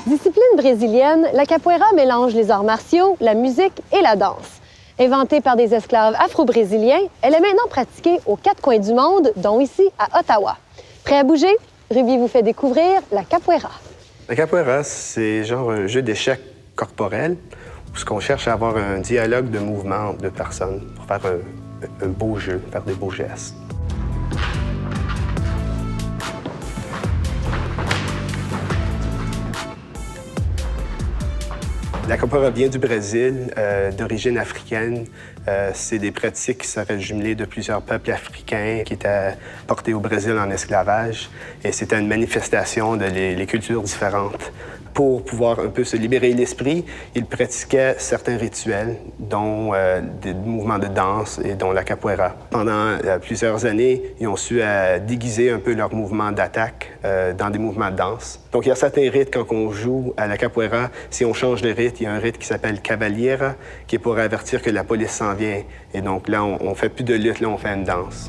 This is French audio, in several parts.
Discipline brésilienne, la capoeira mélange les arts martiaux, la musique et la danse. Inventée par des esclaves afro-brésiliens, elle est maintenant pratiquée aux quatre coins du monde, dont ici à Ottawa. Prêt à bouger? Ruby vous fait découvrir la capoeira. La capoeira, c'est genre un jeu d'échecs corporel où on cherche à avoir un dialogue de mouvements entre deux personnes pour faire un beau jeu, faire des beaux gestes. La capoeira vient du Brésil, d'origine africaine. C'est des pratiques qui seraient jumelées de plusieurs peuples africains qui étaient portés au Brésil en esclavage. Et c'était une manifestation de les cultures différentes. Pour pouvoir un peu se libérer l'esprit, ils pratiquaient certains rituels, dont des mouvements de danse et dont la capoeira. Pendant plusieurs années, ils ont su déguiser un peu leurs mouvements d'attaque dans des mouvements de danse. Donc, il y a certains rites quand on joue à la capoeira. Si on change de rite, il y a un rite qui s'appelle cavaliera, qui est pour avertir que la police s'en vient. Et donc là, on fait plus de lutte, là, on fait une danse.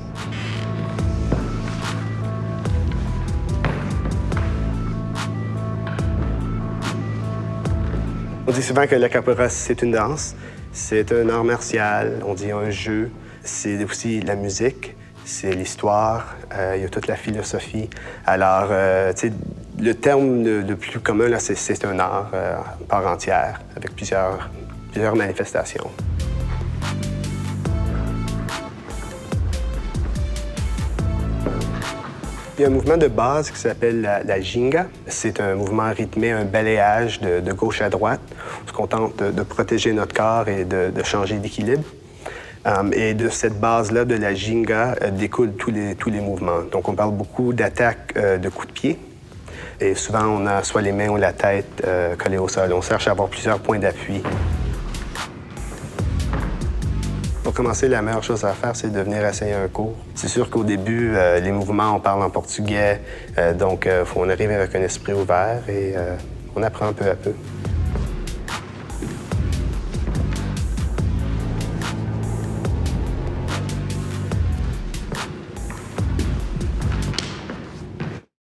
On dit souvent que la capoeira, c'est une danse, c'est un art martial, on dit un jeu, c'est aussi la musique, c'est l'histoire, il y a toute la philosophie. Alors, tu sais, le terme le plus commun, là, c'est un art à part entière, avec plusieurs manifestations. Il y a un mouvement de base qui s'appelle la ginga. C'est un mouvement rythmé, un balayage de gauche à droite, où on tente de protéger notre corps et de changer d'équilibre. Et de cette base-là, de la ginga, découlent tous les mouvements. Donc, on parle beaucoup d'attaques de coups de pied. Et souvent, on a soit les mains ou la tête collées au sol. On cherche à avoir plusieurs points d'appui. Pour commencer, la meilleure chose à faire, c'est de venir essayer un cours. C'est sûr qu'au début, les mouvements, on parle en portugais, donc on arrive avec un esprit ouvert et on apprend peu à peu.